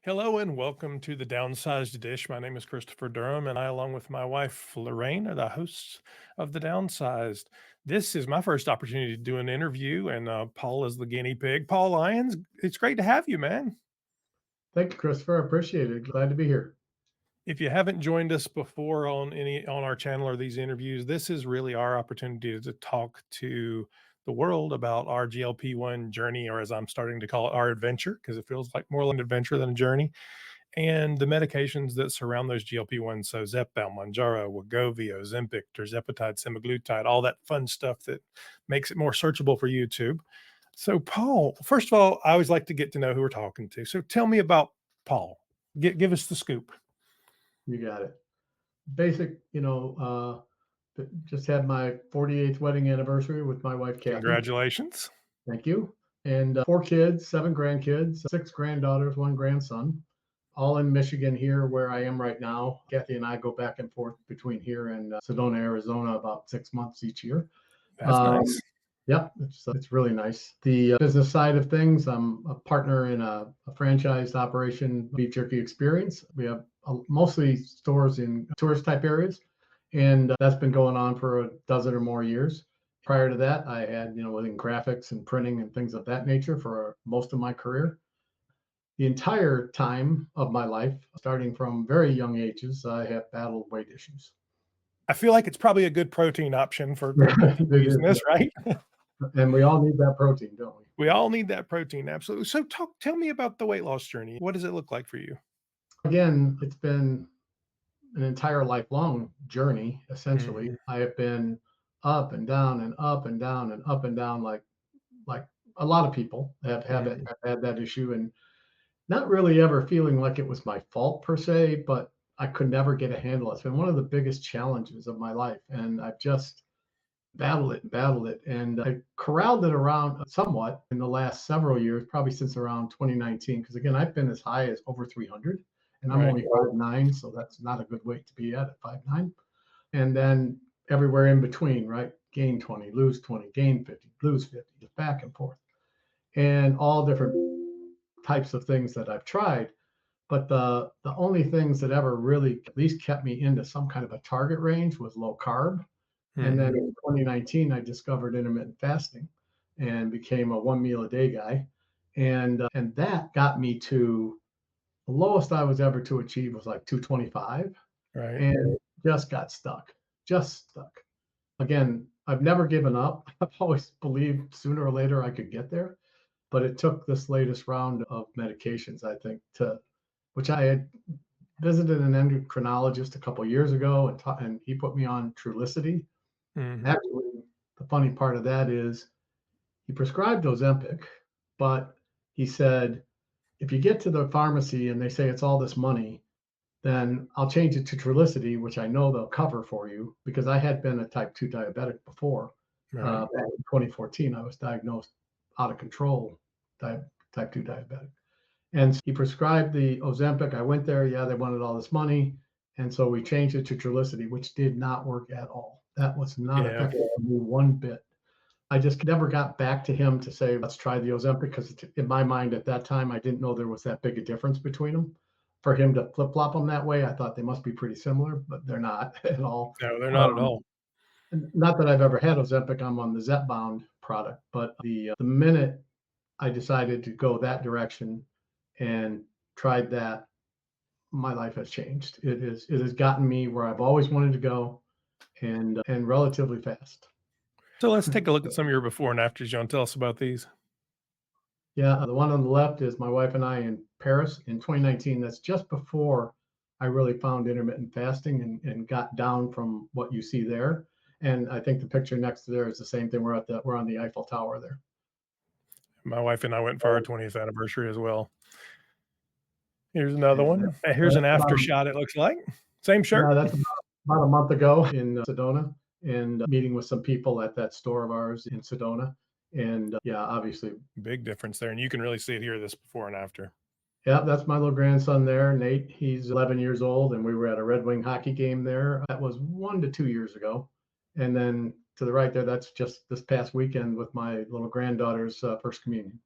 Hello and welcome to the Downsized Dish. My name is Christopher Durham, and I, along with my wife Lorraine, are the hosts of the Downsized. This is my first opportunity to do an interview, and Paul is the guinea pig. Paul Lyons, it's great to have you, man. Thank you, Christopher. I appreciate it. Glad to be here. If you haven't joined us before on our channel or these interviews, this is really our opportunity to talk to the world about our GLP-1 journey, or as I'm starting to call it, our adventure, because it feels like more like an adventure than a journey, and the medications that surround those GLP-1s, so Zepbound, Mounjaro, Wegovy, Ozempic, tirzepatide, semaglutide, all that fun stuff that makes it more searchable for YouTube. So, Paul, first of all, I always like to get to know who we're talking to. So, tell me about Paul. Give us the scoop. You got it. Basic, just had my 48th wedding anniversary with my wife, Kathy. Congratulations. Thank you. And four kids, seven grandkids, six granddaughters, one grandson, all in Michigan here where I am right now. Kathy and I go back and forth between here and Sedona, Arizona about 6 months each year. That's Um, nice. Yep, it's really nice. The business side of things, I'm a partner in a franchised operation, Beef Jerky Experience. We have mostly stores in tourist type areas, and that's been going on for a dozen or more years. Prior to that, I had, within graphics and printing and things of that nature for most of my career. The entire time of my life, starting from very young ages, I have battled weight issues. I feel like it's probably a good protein option for people It using is, this, right? and we all need that protein, don't we? We all need that protein, absolutely. So tell me about the weight loss journey. What does it look like for you? Again, it's been an entire lifelong journey, essentially. Mhm. I have been up and down and up and down and up and down like a lot of people Mhm. have had that issue, and not really ever feeling like it was my fault per se, but I could never get a handle. It's been one of the biggest challenges of my life, and I've just battled it, and I corralled it around somewhat in the last several years, probably since around 2019. Because again, I've been as high as over 300, and I'm Right. only 5'9", so that's not a good weight to be at 5'9". And then everywhere in between, right? Gain 20, lose 20, gain 50, lose 50, just back and forth, and all different types of things that I've tried. But the only things that ever really at least kept me into some kind of a target range was low carb. And then Mhm. in 2019, I discovered intermittent fasting and became a one meal a day guy. And that got me to the lowest I was ever to achieve was like 225, Right. and just got stuck, just stuck. Again, I've never given up. I've always believed sooner or later I could get there, but it took this latest round of medications, I think, to which I had visited an endocrinologist a couple years ago, and he put me on Trulicity. Mhm. Actually, the funny part of that is he prescribed Ozempic, but he said, if you get to the pharmacy and they say it's all this money, then I'll change it to Trulicity, which I know they'll cover for you because I had been a type 2 diabetic before. Right. Back in 2014, I was diagnosed out of control type 2 diabetic. And he prescribed the Ozempic. I went there. Yeah, they wanted all this money. And so we changed it to Trulicity, which did not work at all. That was not Yeah. effective for me one bit. I just never got back to him to say, let's try the Ozempic, because in my mind at that time, I didn't know there was that big a difference between them. For him to flip flop them that way, I thought they must be pretty similar, but they're not at all. No, they're not at Um, all. Not that I've ever had Ozempic. I'm on the Zepbound product, but the minute I decided to go that direction and tried that, my life has changed. It has gotten me where I've always wanted to go, and relatively fast. So let's take a look at some of your before and afters. You want to tell us about these? Yeah, the one on the left is my wife and I in Paris in 2019. That's just before I really found intermittent fasting and got down from what you see there. And I think the picture next to there is the same thing. We're on the Eiffel Tower there. My wife and I went for our 20th anniversary as well. Here's another And one. Here's an that's after about, shot, it looks like. Same shirt. yeah, that's about a month ago in Sedona, and meeting with some people at that store of ours in Sedona. And yeah, obviously, Big difference there. And you can really see it here, this before and after. yeah, that's my little grandson there, Nate. He's 11 years old, and we were at a Red Wing hockey game there. That was 1 to 2 years ago. And then to the right there, that's just this past weekend with my little granddaughter's first communion.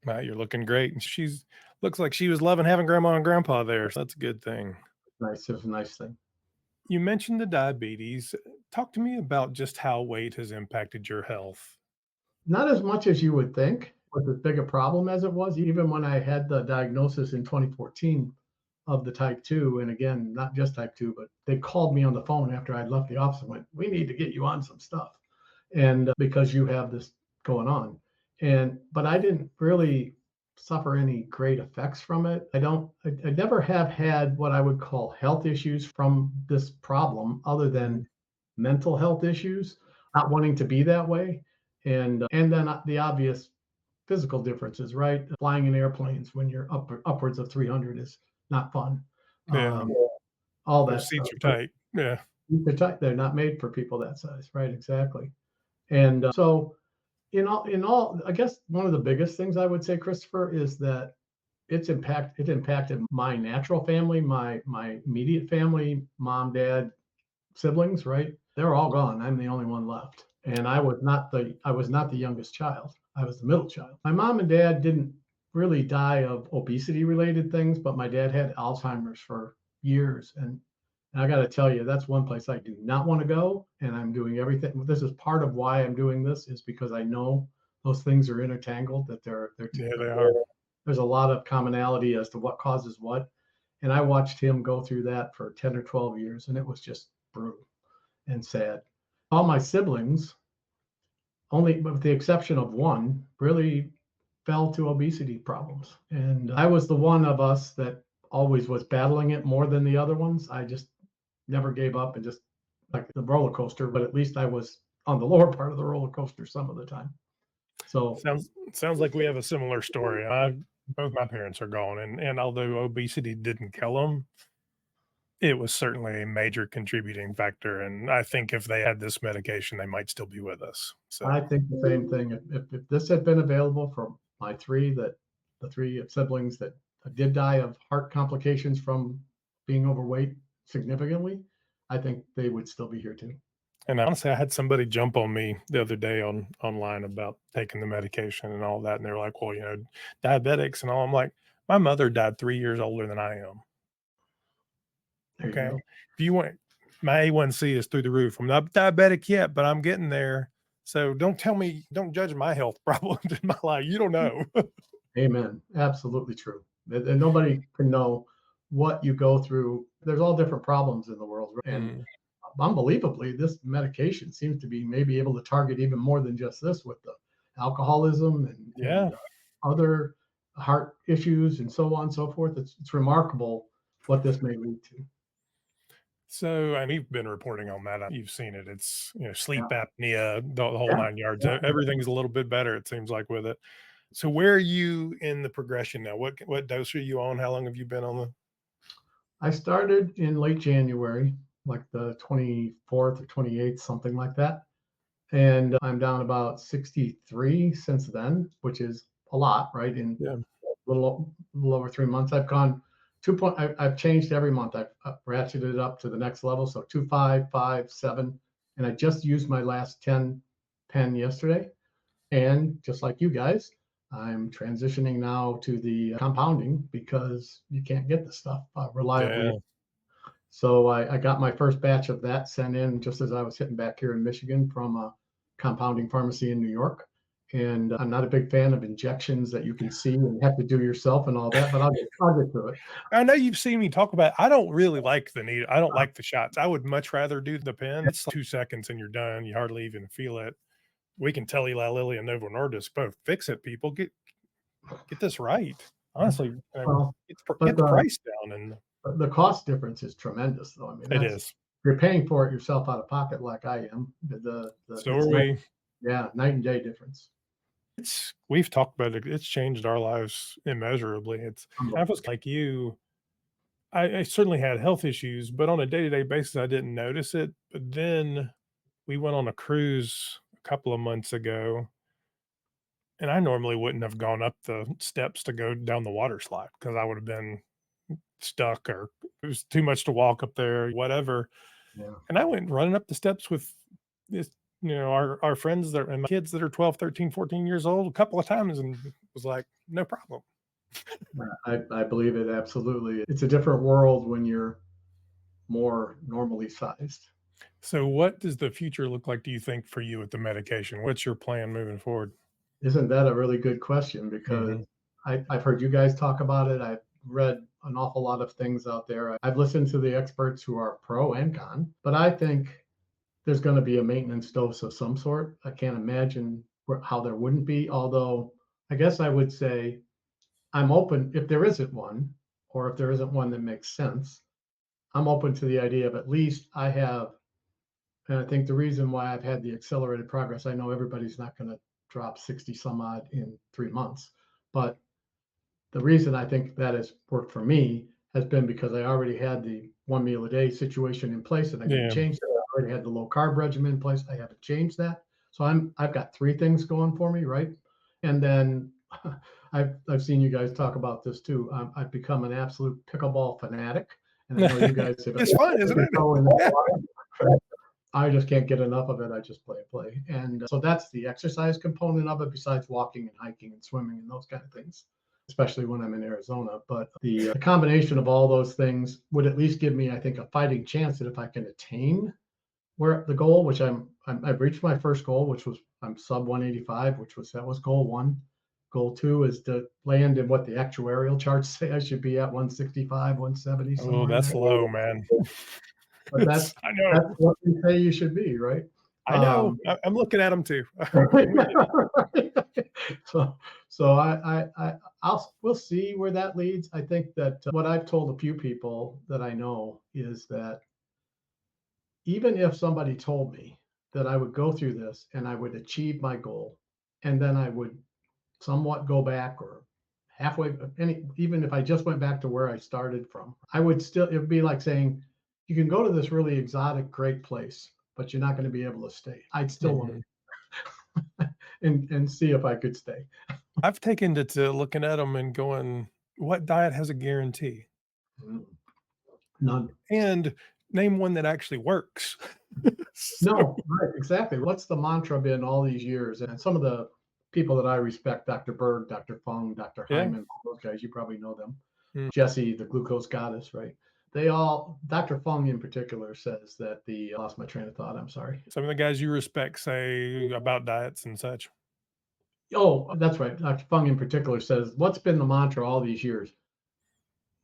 You're looking great. And she's Looks like she was loving having grandma and grandpa there, so that's a good thing. Nice. It was a nice thing. You mentioned the diabetes. Talk to me about just how weight has impacted your health. Not as much as you would think was as big a problem as it was, even when I had the diagnosis in 2014 of the type 2. And again, not just type 2, but they called me on the phone after I'd left the office and went, "We need to get you on some stuff." And because you have this going on. But I didn't really suffer any great effects from it. I never have had what I would call health issues from this problem other Mhm. than mental health issues, not wanting to be that way. And then the obvious physical differences, right? Flying in airplanes when you're upwards of 300 is not fun. Yeah, Um, all that those stuff. seats are But tight. Yeah. they're tight. They're not made for people that size, right? Exactly. And so in all, I guess one of the biggest things I would say, Christopher, is that it impacted my natural family, my immediate family, mom, dad, siblings, right? They're all gone. I'm the only one left. And I was not the youngest child. I was the middle child. My mom and dad didn't really die of obesity related things, but my dad had Alzheimer's for years. And I got to tell you, that's one place I do not want to go. And I'm doing everything. This is part of why I'm doing this, is because I know those things are intertangled, that Yeah, they are. there's a lot of commonality as to what causes what. And I watched him go through that for 10 or 12 years, and it was just brutal and sad. All my siblings, only with the exception of one, really fell to obesity problems. And I was the one of us that always was battling it more than the other ones. I just never gave up and just like the roller coaster, but at least I was on the lower part of the roller coaster some of the time. So Sounds like we have a similar story. I both my parents are gone, and although obesity didn't kill them, it was certainly a major contributing factor, and I think if they had this medication, they might still be with us. I So, think the same thing. If this had been available for my the three siblings that did die of heart complications from being overweight significantly, I think they would still be here too. and honestly, I had somebody jump on me the other day online about taking the medication and all that, and they're like, "Well, diabetics and all." I'm like, "My mother died 3 years older than I am, There you okay? go. If you want my A1C is through the roof. I'm not diabetic yet, but I'm getting there. So don't judge my health problems in my life. You don't know." Amen. Absolutely true. And nobody can know what you go through. There's all different problems in the world, right? And Mm, unbelievably, this medication seems to be maybe able to target even more than just this, with the alcoholism and yeah. other heart issues and so on and so forth. It's remarkable what this may lead to. So, and you've been reporting on that. You've seen it. It's, sleep Yeah, apnea, the whole yeah, 9 yards. yeah. Everything's a little bit better, it seems like, with it. So where are you in the progression now? What dose are you on? How long have you been on the I started in late January, like the 24th or 28th, something like that. And I'm down about 63 since then, which is a lot, right? In Yeah. little over 3 months, I've gone 2 point. I've changed every month. I've ratcheted it up to the next level. So 2, 5, 5, 7, and I just used my last 10 pen yesterday. And just like you guys, I'm transitioning now to the compounding because you can't get the stuff reliably. Yeah. So I got my first batch of that sent in just as I was hitting back here in Michigan from a compounding pharmacy in New York. And I'm not a big fan of injections that you can see and have to do yourself and all that, but I'll get to it. I know you've seen me talk about I don't really like the needle. I don't like the shots. I would much rather do the pen. It's 2 seconds and you're done. You hardly even feel it. We can tell Eli Lilly and Novo Nordisk both, "Fix it, people. Get this right." Honestly, Well, get but the price down, and the cost difference is tremendous, though. I mean, it that's is. you're paying for it yourself out of pocket, like I am. So It's are night, we. yeah, night and day difference. We've talked about it. It's changed our lives immeasurably. I Unbelievable. was like you. I certainly had health issues, but on a day-to-day basis, I didn't notice it. But then we went on a cruise a couple of months ago, and I normally wouldn't have gone up the steps to go down the water slide because I would have been stuck or it was too much to walk up there, whatever. Yeah. And I went running up the steps with this, our friends that and my kids that are 12, 13, 14 years old a couple of times and was like, no problem. I believe it absolutely. It's a different world when you're more normally sized. So what does the future look like, do you think, for you with the medication? What's your plan moving forward? Isn't that a really good question? Because Mhm. I've heard you guys talk about it. I've read an awful lot of things out there. I've listened to the experts who are pro and con, but I think there's going to be a maintenance dose of some sort. I can't imagine how there wouldn't be. Although I guess I would say I'm open if there isn't one, or if there isn't one that makes sense. I'm open to the idea of at least I have, and I think the reason why I've had the accelerated progress, I know everybody's not going to drop 60 some odd in 3 months, but the reason I think that has worked for me has been because I already had the one meal a day situation in place and I didn't Yeah. change that. I already had the low carb regimen in place. I haven't changed that. So I've got three things going for me, right? And then I've seen you guys talk about this too. I've become an absolute pickleball fanatic, and I know you guys have. It's fun, isn't it? Toe in that Yeah. water. I just can't get enough of it. I just play. And so that's the exercise component of it, besides walking and hiking and swimming and those kind of things, especially when I'm in Arizona. But the combination of all those things would at least give me, I think, a fighting chance that if I can attain where the goal, which I've reached my first goal, which was I'm sub 185, that was goal one. Goal two is to land in what the actuarial charts say I should be at 165, 170, Oh, somewhere in that's there. low, man. But It's I know. that's what they say you should be, right? I know. Um, I'm looking at them too. I'm with you. so so I'll we'll see where that leads. I think that what I've told a few people that I know is that even if somebody told me that I would go through this and I would achieve my goal, and then I would somewhat go back or halfway, even if I just went back to where I started from, I would still, it would be like saying, you can go to this really exotic, great place, but you're not going to be able to stay. I'd still want Mhm. to and see if I could stay. I've taken to looking at them and going, "What diet has a guarantee?" Mm, none. And name one that actually works. So No, right, exactly. What's the mantra been all these years? And some of the people that I respect, Dr. Berg, Dr. Fung, Dr. yeah. Hyman, all those guys, you probably know them. Mm. Jesse, the glucose goddess, right? They all, Dr. Fung in particular says that I lost my train of thought. I'm sorry. Some of the guys you respect say about diets and such. Oh, that's right. Dr. Fung in particular says, what's been the mantra all these years?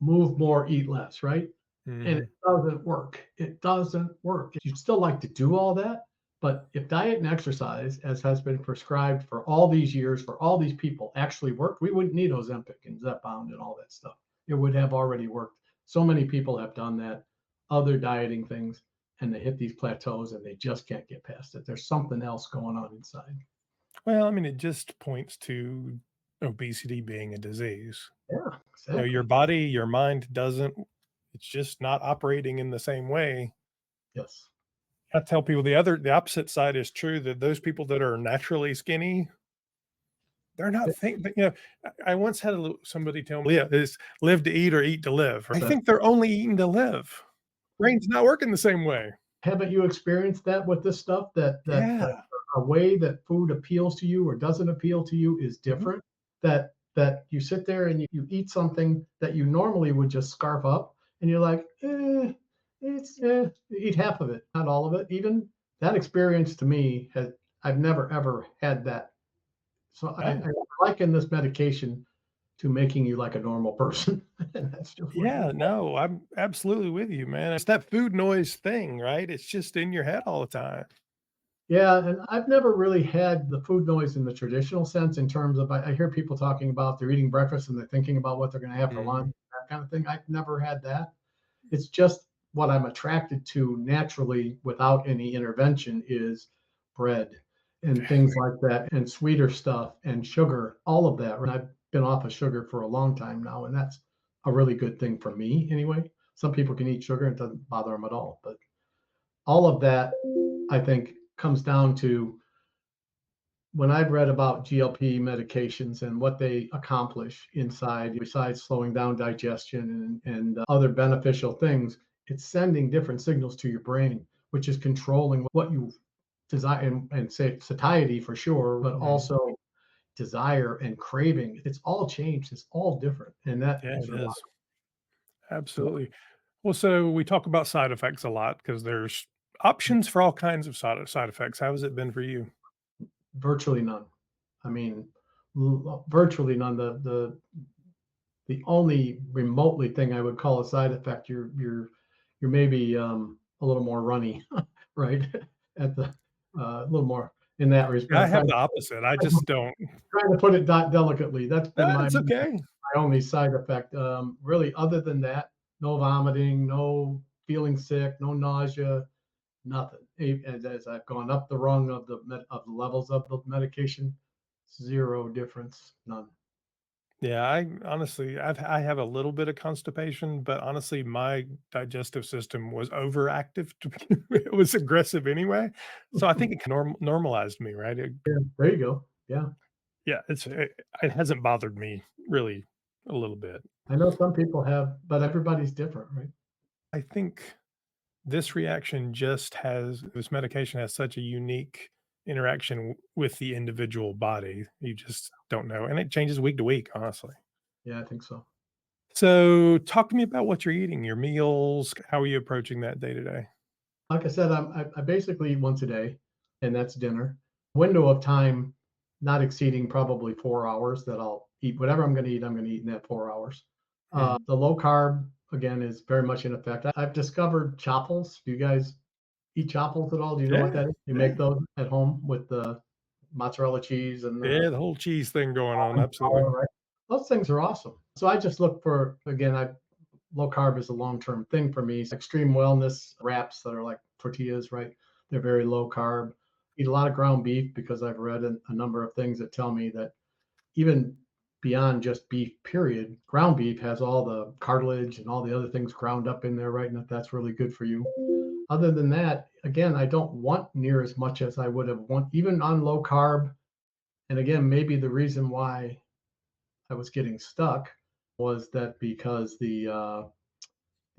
Move more, eat less, right? And it Mhm. doesn't work. It doesn't work. You'd still like to do all that, but if diet and exercise, as has been prescribed for all these years, for all these people, actually worked, we wouldn't need Ozempic and Zepbound and all that stuff. It would have already worked. So many people have done that, other dieting things, and they hit these plateaus and they just can't get past it. There's something else going on inside. Well, I mean, it just points to obesity being a disease. Yeah, Your exactly. body, your mind doesn't it's just not operating in the same way. Yes. I tell people the opposite side is true, that those people that are naturally skinny, they're not think I once had somebody tell me, "Yeah, it's live to eat or eat to live." I That think they're only eating to live. Brain's not working the same way. haven't you experienced that with this stuff that Yeah. a way that food appeals to you or doesn't appeal to you is Mhm. different, that you sit there and you eat something that you normally would just scarf up and you're like, you eat half of it, not all of it. Even that experience to me has, I've never ever had that. So I Oh, liken this medication to making you like a normal person. And that's just what it is. yeah, no, I'm absolutely with you, man. It's that food noise thing, right? It's just in your head all the time. Yeah, and I've never really had the food noise in the traditional sense in terms of I hear people talking about they're eating breakfast and they're thinking about what they're going to have for lunch, Mhm. that kind of thing. I've never had that. It's just what I'm attracted to naturally without any intervention is bread and things like that and sweeter stuff and sugar, all of that. And I've been off of sugar for a long time now, and that's a really good thing for me anyway. Some people can eat sugar and it doesn't bother them at all, but all of that I think comes down to when I've read about GLP medications and what they accomplish inside, besides slowing down digestion and other beneficial things, it's sending different signals to your brain, which is controlling what you desire and say satiety for sure, but Mhm. also desire and craving, it's all changed. It's all different. And that Yeah, is it is. remarkable. Absolutely. Well, so we talk about side effects a lot because there's options for all kinds of side effects. How has it been for you? Virtually none. I mean, virtually none. The only remotely thing I would call a side effect, you're maybe a little more runny, right? At the a little more in that Yeah, I respect. have the opposite. I just don't. Trying to put it delicately. That's been It's okay. my only side effect. Really, other than that, no vomiting, no feeling sick, no nausea, nothing. As I've gone up the rung of of the levels of the medication, zero difference, none. Yeah, I honestly, I have a little bit of constipation, but honestly, my digestive system was overactive. It was aggressive anyway, so I think it normalized me, right? Yeah, there you go. Yeah, Yeah, it hasn't bothered me really a little bit. I know some people have, but everybody's different, right? I think this medication has such a unique interaction with the individual body. You just don't know, and it changes week to week, honestly. Yeah, I think so. So, talk to me about what you're eating, your meals. How are you approaching that day to day? Like I said, I basically eat once a day, and that's dinner. Window of time not exceeding probably 4 hours that I'll eat whatever I'm going to eat. I'm going to eat in that 4 hours. Mhm. The low carb again is very much in effect. I've discovered chopples. Do you guys eat chopples at all? Do you know what Yeah, that is? You make yeah, those at home with the mozzarella cheese and yeah, the whole cheese thing going on, almond flour, absolutely. right? Those things are awesome. So I just look for again. I Low carb is a long term thing for me. Extreme wellness wraps that are like tortillas, right? They're very low carb. Eat a lot of ground beef because I've read a number of things that tell me that even beyond just beef, period, ground beef has all the cartilage and all the other things ground up in there, right? And that's really good for you. Other than that, again, I don't want near as much as I would have want, even on low carb. And again, maybe the reason why I was getting stuck was that because the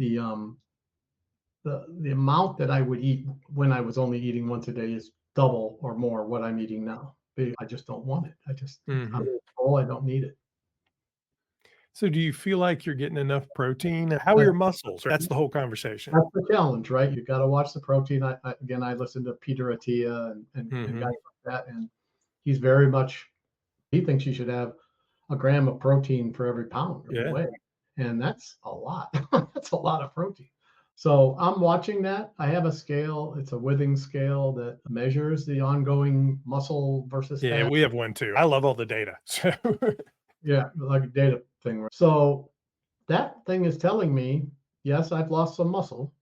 the amount that I would eat when I was only eating once a day is double or more what I'm eating now. I just don't want it. I'm Mhm. full. I don't need it. So, do you feel like you're getting enough protein? How are That's, your muscles? That's the whole conversation. that's the challenge, right? You got to watch the protein. Again, I listen to Peter Attia and guys Mhm. like that, and he's very much he thinks you should have a gram of protein for every pound you Yeah. weigh, and that's a lot. That's a lot of protein. So I'm watching that. I have a scale. It's a Withing scale that measures the ongoing muscle versus Yeah, fat. we have one too. I love all the data. So Yeah, like a data thing. So that thing is telling me, yes, I've lost some muscle,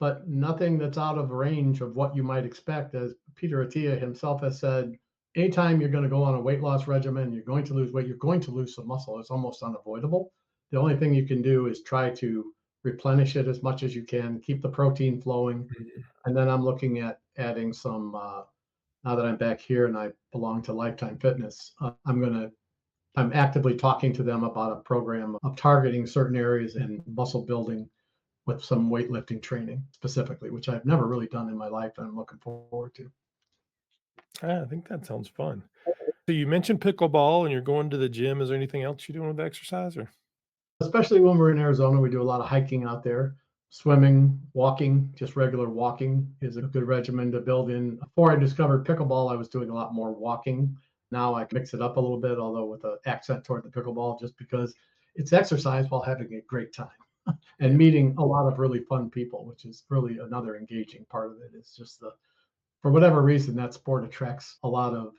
but nothing that's out of range of what you might expect. As Peter Attia himself has said, anytime you're going to go on a weight loss regimen, you're going to lose weight, you're going to lose some muscle. It's almost unavoidable. The only thing you can do is try to replenish it as much as you can, keep the protein flowing. And then I'm looking at adding some, now that I'm back here and I belong to Lifetime Fitness, I'm actively talking to them about a program of targeting certain areas and muscle building with some weightlifting training specifically, which I've never really done in my life and I'm looking forward to. I think that sounds fun. So you mentioned pickleball and you're going to the gym. Is there anything else you're doing with exercise or? Especially when we're in Arizona, we do a lot of hiking out there. Swimming, walking, just regular walking is a good regimen to build in. Before I discovered pickleball, I was doing a lot more walking. Now I mix it up a little bit, although with an accent toward the pickleball, just because it's exercise while having a great time and Yeah. meeting a lot of really fun people, which is really another engaging part of it. It's just for whatever reason, that sport attracts a lot of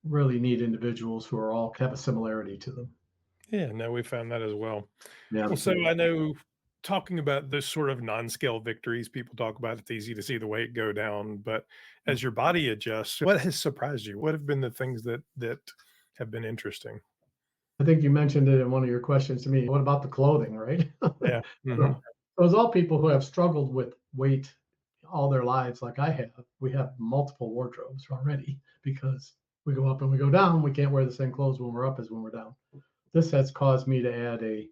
really neat individuals who are all have a similarity to them. Yeah, no, we found that as well. Yeah. Well, so I know talking about this sort of non-scale victories, people talk about it's easy to see the weight go down, but as your body adjusts, what has surprised you? What have been the things that have been interesting? I think you mentioned it in one of your questions to me. What about the clothing, right? Yeah. So, Mhm. those all people who have struggled with weight all their lives, like I have. We have multiple wardrobes already because we go up and we go down. We can't wear the same clothes when we're up as when we're down. This has caused me to add a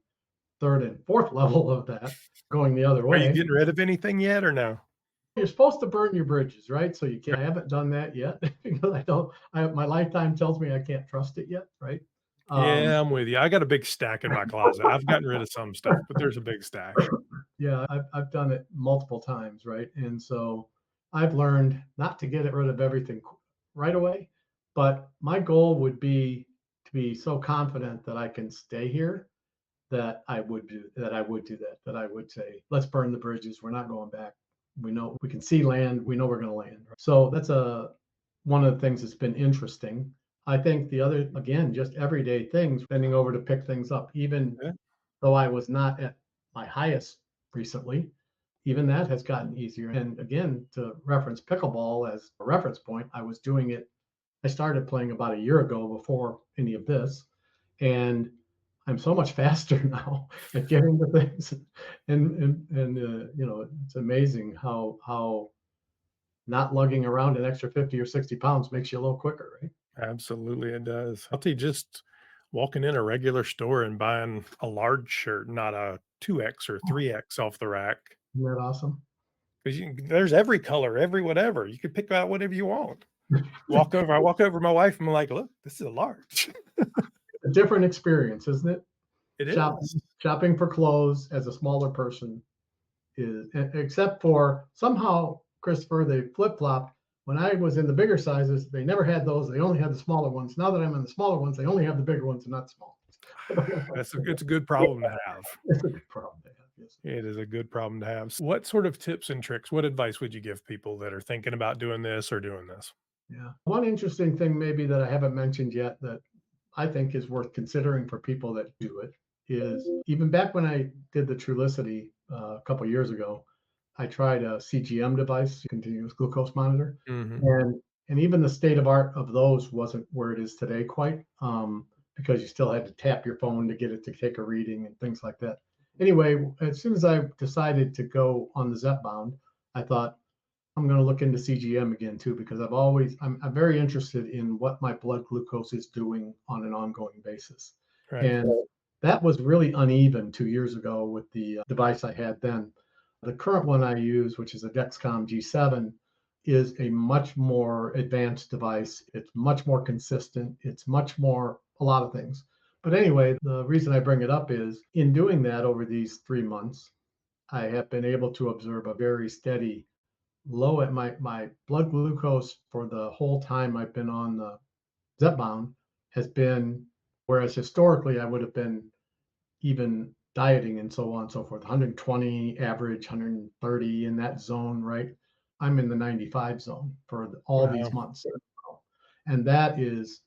third and fourth level of that going the other Are you way. getting rid of anything yet or no? You're supposed to burn your bridges, right? So you can't. I haven't done that yet because I don't. My lifetime tells me I can't trust it yet, right? Yeah, Um, I'm with you. I got a big stack in my closet. I've gotten rid of some stuff, but there's a big stack. yeah, I've done it multiple times, right? And so I've learned not to get rid of everything right away, but my goal would be to be so confident that I can stay here that I would do that, that I would say, let's burn the bridges. We're not going back. We know we can see land. We know we're going to land. So that's one of the things that's been interesting. I think the other, again, just everyday things, bending over to pick things up, even Yeah, though I was not at my highest recently, even that has gotten easier. And again, to reference pickleball as a reference point, I was doing it. I started playing about a year ago before any of this, and I'm so much faster now at getting the things. And it's amazing how not lugging around an extra 50 or 60 pounds makes you a little quicker, right? absolutely, it does. I'll tell you, just walking in a regular store and buying a large shirt, not a 2X or 3X off the rack, Isn't that awesome? 'cause there's every color, every whatever. You can pick out whatever you want. I walk over to my wife, and I'm like, "Look, this is a large." A different experience, isn't it? It is. Shopping for clothes as a smaller person is, except for somehow, Christopher, they flip flop. When I was in the bigger sizes, they never had those. They only had the smaller ones. Now that I'm in the smaller ones, they only have the bigger ones and not the small ones. I don't know why. It's a good problem to have. It's a good problem to have. Yes. It is a good problem to have. What sort of tips and tricks, what advice would you give people that are thinking about doing this or doing this? Yeah. One interesting thing, maybe that I haven't mentioned yet, that I think is worth considering for people that do it, is even back when I did the Trulicity a couple years ago, I tried a CGM device, continuous glucose monitor, Mhm. and even the state of art of those wasn't where it is today quite, because you still had to tap your phone to get it to take a reading and things like that. Anyway, as soon as I decided to go on the Zepbound, I thought, I'm going to look into CGM again too, because I'm very interested in what my blood glucose is doing on an ongoing basis. Right. And that was really uneven 2 years ago with the device I had then. The current one I use, which is a Dexcom G7, is a much more advanced device. It's much more consistent. It's much more, a lot of things. But anyway, the reason I bring it up is in doing that over these 3 months, I have been able to observe a very steady low at my blood glucose for the whole time I've been on the Zepbound has been, whereas historically I would have been even dieting and so on and so forth, 120 average, 130 in that zone, right? I'm in the 95 zone for all these Wow. months. And that is,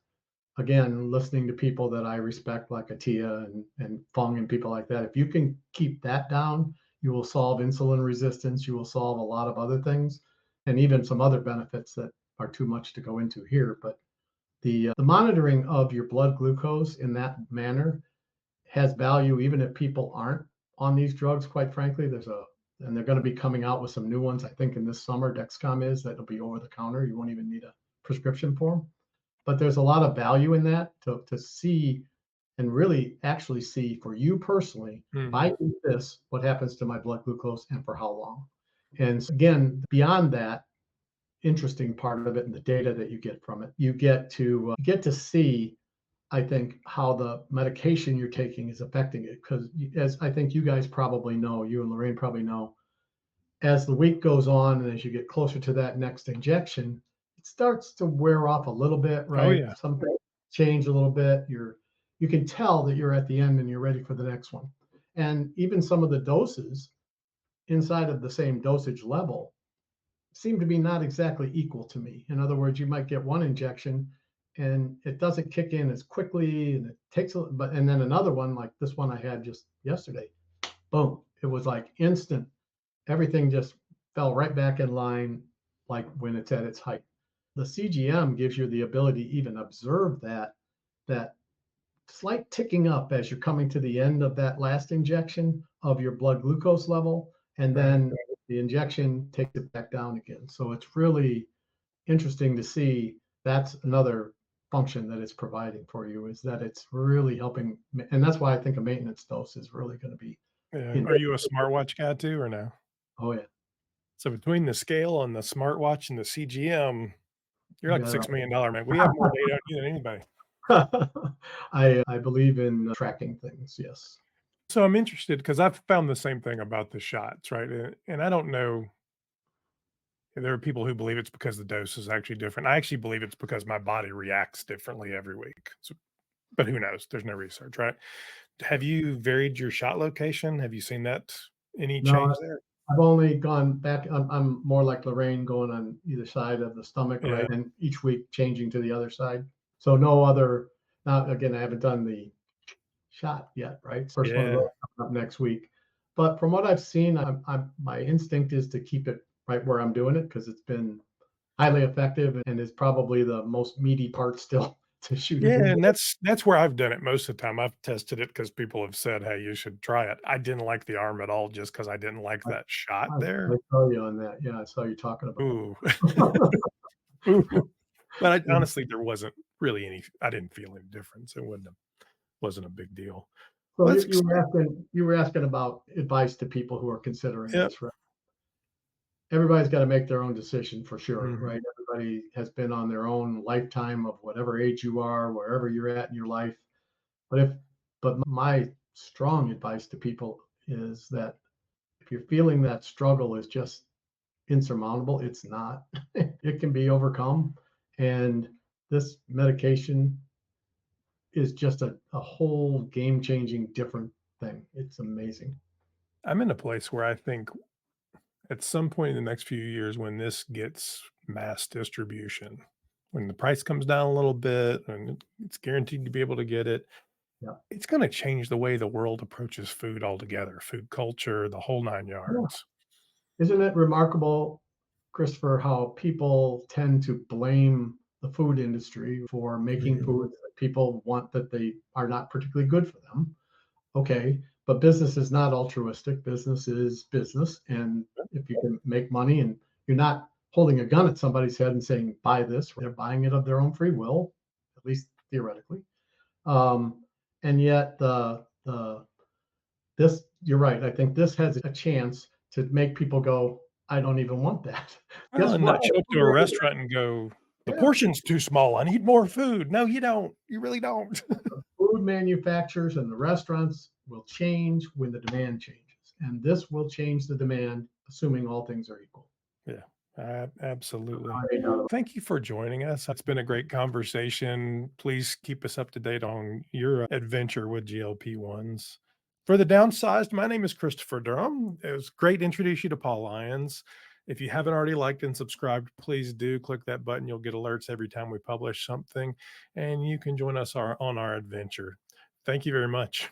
again, listening to people that I respect, like Atia and Fung and people like that. If you can keep that down, you will solve insulin resistance. You will solve a lot of other things, and even some other benefits that are too much to go into here. But the monitoring of your blood glucose in that manner has value, even if people aren't on these drugs. Quite frankly, and they're going to be coming out with some new ones. I think in this summer, Dexcom is that'll be over the counter. You won't even need a prescription for them, but there's a lot of value in that to see and really actually see for you personally, if I Mhm. do this, what happens to my blood glucose and for how long. And again, beyond that interesting part of it and the data that you get from it, you get to see, I think, how the medication you're taking is affecting it. Because as I think you guys probably know, you and Lorraine probably know, as the week goes on and as you get closer to that next injection, it starts to wear off a little bit, Oh, right? yeah. Some things change a little bit. You can tell that you're at the end and you're ready for the next one. And even some of the doses inside of the same dosage level seem to be not exactly equal to me. In other words, you might get one injection and it doesn't kick in as quickly and it takes and then another one like this one I had just yesterday, boom, it was like instant. Everything just fell right back in line like when it's at its height. The CGM gives you the ability to even observe that slight ticking up as you're coming to the end of that last injection of your blood glucose level, and Right. then the injection takes it back down again. So it's really interesting to see. That's another function that it's providing for you, is that it's really helping, and that's why I think a maintenance dose is really going to be Yeah. in. Are you a smartwatch guy too or no? Oh yeah. So between the scale and the smartwatch and the CGM, you're You like got it $6 million man. We have more data on you than anybody. right. I believe in tracking things. Yes. So I'm interested because I've found the same thing about the shots, right? And I don't know. There are people who believe it's because the dose is actually different. I actually believe it's because my body reacts differently every week. So, but who knows? There's no research, right? Have you varied your shot location? Have you seen that any No, change there? I've only gone back. I'm more like Lorraine, going on either side of the stomach, Yeah. right? And each week changing to the other side. So no other. Now again, I haven't done the shot yet, right? First one of those Yeah. coming up next week. But from what I've seen, my instinct is to keep it right where I'm doing it because it's been highly effective and is probably the most meaty part still to shoot a Yeah, video. and that's where I've done it most of the time. I've tested it because people have said, "Hey, you should try it." I didn't like the arm at all just because I didn't like I, that shot I there. saw you on that. Yeah, I saw you talking about Ooh. it. Ooh. But I honestly, there wasn't really any I didn't feel any difference. It wasn't a big deal. So Well, that's you were asking about advice to people who are considering yep. this, right? Everybody's got to make their own decision for sure, Mhm. right? Everybody has been on their own lifetime of whatever age you are, wherever you're at in your life. But my strong advice to people is that if you're feeling that struggle is just insurmountable, it's not. It can be overcome, and this medication is just a whole game changing different thing. It's amazing. I'm in a place where I think at some point in the next few years when this gets mass distribution, when the price comes down a little bit and it's guaranteed to be able to get it, Yeah. it's gonna change the way the world approaches food altogether, food culture, the whole 9 Yeah. yards. Isn't it remarkable, Christopher, how people tend to blame the food industry for making Mhm. foods that people want that they are not particularly good for them? Okay, but business is not altruistic. Business is business. And if you can make money and you're not holding a gun at somebody's head and saying, buy this, they're buying it of their own free will, at least theoretically. Um, and yet this, you're right. I think this has a chance to make people go, I don't even want that. Well, Guess and what? not show up to a restaurant and go, "The Yeah. portion's too small, I need more food." No, you don't. You really don't. Food manufacturers and the restaurants will change when the demand changes. And this will change the demand, assuming all things are equal. Yeah, absolutely. I doubt Thank you for joining us. It's been a great conversation. Please keep us up to date on your adventure with GLP-1s. For the downsized, my name is Christopher Durham. It was great to introduce you to Paul Lyons. If you haven't already liked and subscribed, please do click that button. You'll get alerts every time we publish something, and you can join us on our adventure. Thank you very much.